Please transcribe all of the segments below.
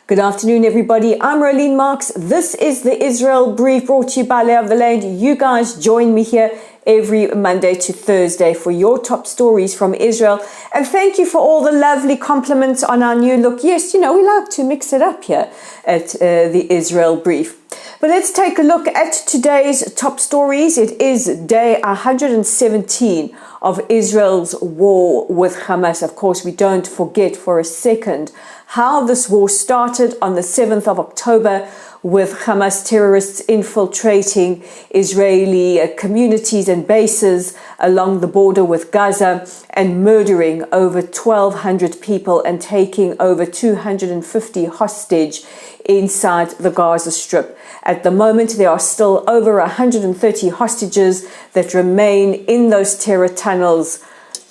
Good afternoon, everybody. I'm Rolene Marks. This is the Israel Brief brought to you by Lay of the Land. You guys join me here every Monday to Thursday for your top stories from Israel. And thank you for all the lovely compliments on our new look. Yes, we like to mix it up here at the Israel Brief. But let's take a look at today's top stories. It is day 117 of Israel's war with Hamas. Of course, we don't forget for a second how this war started on the 7th of October with Hamas terrorists infiltrating Israeli communities and bases along the border with Gaza and murdering over 1,200 people and taking over 250 hostage inside the Gaza Strip. At the moment, there are still over 130 hostages that remain in those terror tunnels.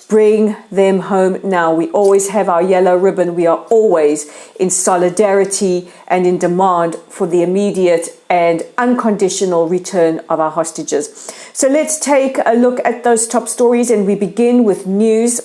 Bring them home now. We always have our yellow ribbon. We are always in solidarity and in demand for the immediate and unconditional return of our hostages. So let's take a look at those top stories, and we begin with news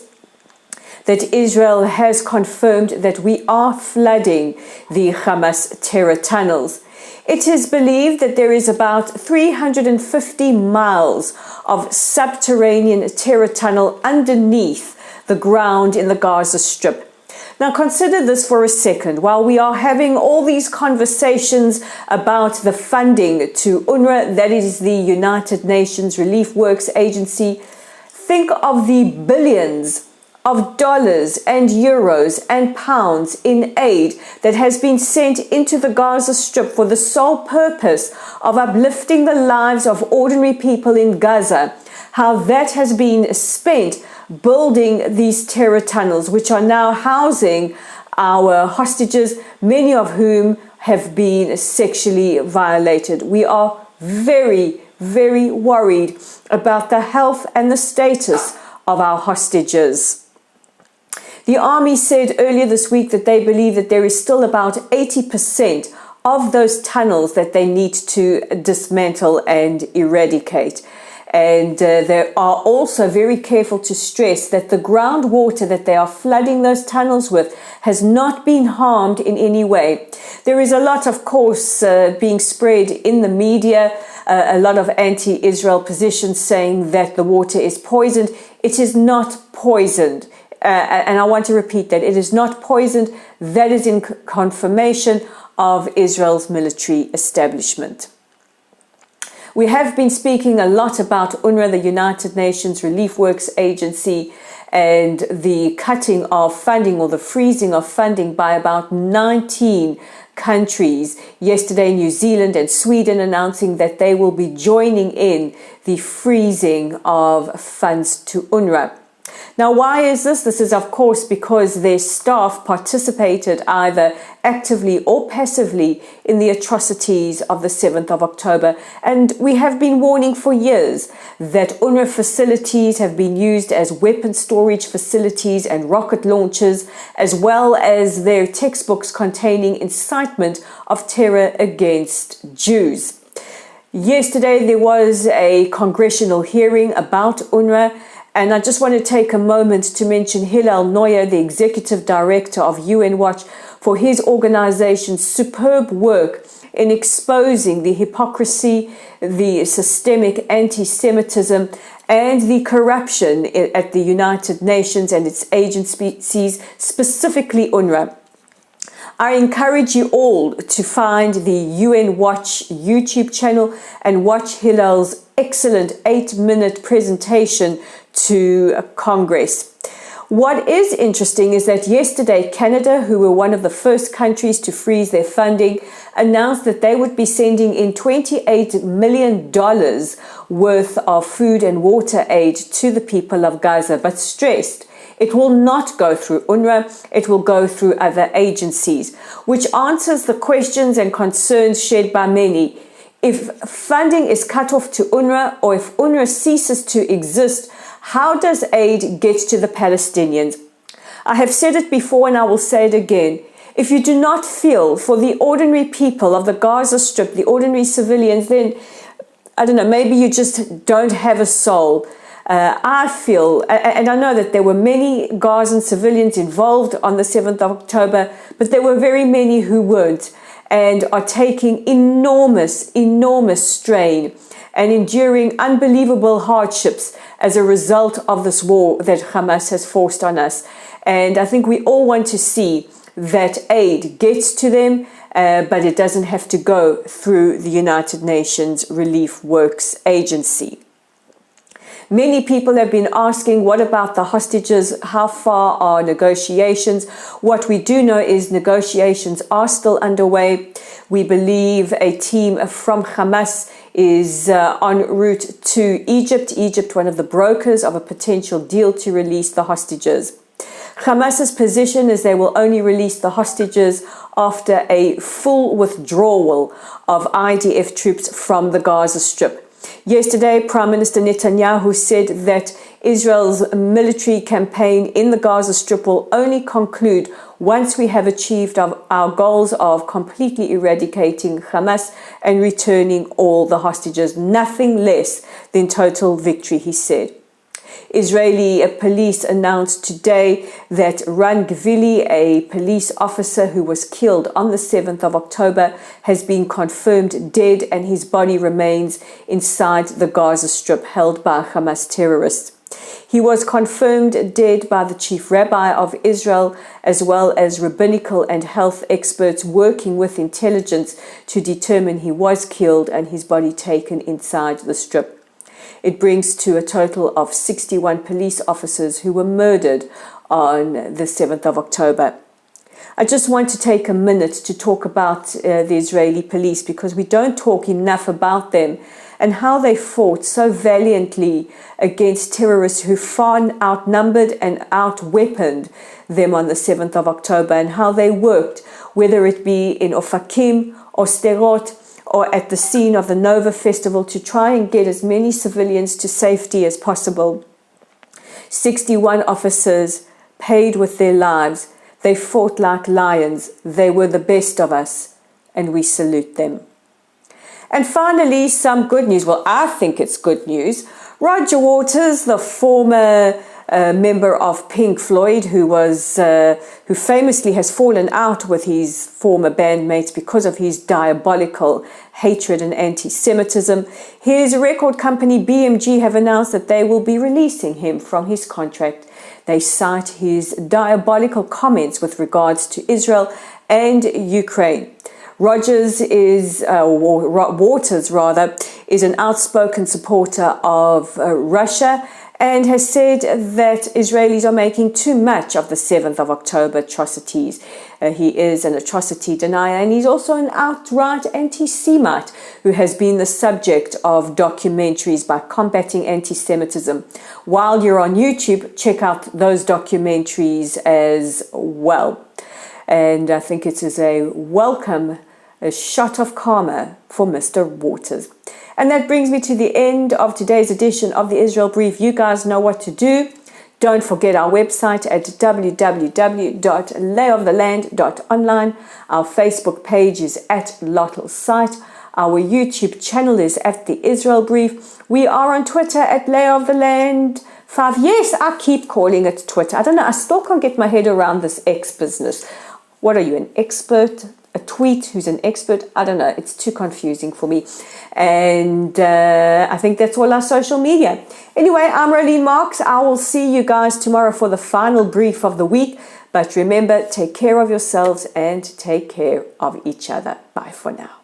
that Israel has confirmed that we are flooding the Hamas terror tunnels. It is believed that there is about 350 miles of subterranean terror tunnel underneath the ground in the Gaza Strip. Now consider this for a second. While we are having all these conversations about the funding to UNRWA, that is the United Nations Relief Works Agency, think of the billions of dollars and euros and pounds in aid that has been sent into the Gaza Strip for the sole purpose of uplifting the lives of ordinary people in Gaza. How that has been spent building these terror tunnels, which are now housing our hostages, many of whom have been sexually violated. We are very, very worried about the health and the status of our hostages. The army said earlier this week that they believe that there is still about 80% of those tunnels that they need to dismantle and eradicate. And they are also very careful to stress that the groundwater that they are flooding those tunnels with has not been harmed in any way. There is a lot, of course, being spread in the media, a lot of anti-Israel positions saying that the water is poisoned. It is not poisoned. And I want to repeat that it is not poisoned. That is in confirmation of Israel's military establishment. We have been speaking a lot about UNRWA, the United Nations Relief Works Agency, and the cutting of funding or the freezing of funding by about 19 countries. Yesterday, New Zealand and Sweden announcing that they will be joining in the freezing of funds to UNRWA. Now, why is this? This is, of course, because their staff participated either actively or passively in the atrocities of the 7th of October. And we have been warning for years that UNRWA facilities have been used as weapon storage facilities and rocket launchers, as well as their textbooks containing incitement of terror against Jews. Yesterday, there was a congressional hearing about UNRWA. And I just want to take a moment to mention Hillel Neuer, the executive director of UN Watch, for his organization's superb work in exposing the hypocrisy, the systemic anti-Semitism, and the corruption at the United Nations and its agencies, specifically UNRWA. I encourage you all to find the UN Watch YouTube channel and watch Hillel's excellent 8-minute presentation to Congress. What is interesting is that yesterday Canada, who were one of the first countries to freeze their funding, announced that they would be sending in $28 million worth of food and water aid to the people of Gaza, but stressed it will not go through UNRWA, it will go through other agencies, which answers the questions and concerns shared by many. If funding is cut off to UNRWA, or if UNRWA ceases to exist, how does aid get to the Palestinians? I have said it before and I will say it again. If you do not feel for the ordinary people of the Gaza Strip, the ordinary civilians, then, I don't know, maybe you just don't have a soul. I feel, and I know that there were many Gazan civilians involved on the 7th of October, but there were very many who weren't and are taking enormous strain and enduring unbelievable hardships as a result of this war that Hamas has forced on us. And I think we all want to see that aid gets to them, but it doesn't have to go through the United Nations Relief Works Agency. Many people have been asking, what about the hostages? How far are negotiations? What we do know is negotiations are still underway. We believe a team from Hamas is en route to Egypt. Egypt, one of the brokers of a potential deal to release the hostages. Hamas's position is they will only release the hostages after a full withdrawal of IDF troops from the Gaza Strip. Yesterday, Prime Minister Netanyahu said that Israel's military campaign in the Gaza Strip will only conclude once we have achieved our goals of completely eradicating Hamas and returning all the hostages. Nothing less than total victory, he said. Israeli police announced today that Ran Gvili, a police officer who was killed on the 7th of October, has been confirmed dead and his body remains inside the Gaza Strip held by Hamas terrorists. He was confirmed dead by the chief rabbi of Israel, as well as rabbinical and health experts working with intelligence to determine he was killed and his body taken inside the strip. It brings to a total of 61 police officers who were murdered on the 7th of October. I just want to take a minute to talk about the Israeli police, because we don't talk enough about them and how they fought so valiantly against terrorists who far outnumbered and outweaponed them on the 7th of October, and how they worked, whether it be in Ofakim or Sderot, or at the scene of the Nova Festival, to try and get as many civilians to safety as possible. 61 officers paid with their lives. They fought like lions. They were the best of us, and we salute them. And finally, some good news. Well, I think it's good news. Roger Waters, the former member of Pink Floyd, who famously has fallen out with his former bandmates because of his diabolical hatred and anti-Semitism. His record company BMG have announced that they will be releasing him from his contract. They cite his diabolical comments with regards to Israel and Ukraine. Waters is an outspoken supporter of Russia, and has said that Israelis are making too much of the 7th of October atrocities. He is an atrocity denier, and he's also an outright anti-Semite who has been the subject of documentaries by combating anti-Semitism. While you're on YouTube, check out those documentaries as well. And I think it is a welcome shot of karma for Mr. Waters. And that brings me to the end of today's edition of the Israel Brief. You guys know what to do. Don't forget our website at www.layoftheland.online. Our Facebook page is at Lottle Site. Our YouTube channel is at the Israel Brief. We are on Twitter at layoftheland5. Yes, I keep calling it Twitter. I don't know. I still can't get my head around this X business. What are you, an expert? A tweet? Who's an expert? I don't know. It's too confusing for me. And I think that's all our social media. Anyway, I'm Rolene Marks. I will see you guys tomorrow for the final brief of the week. But remember, take care of yourselves and take care of each other. Bye for now.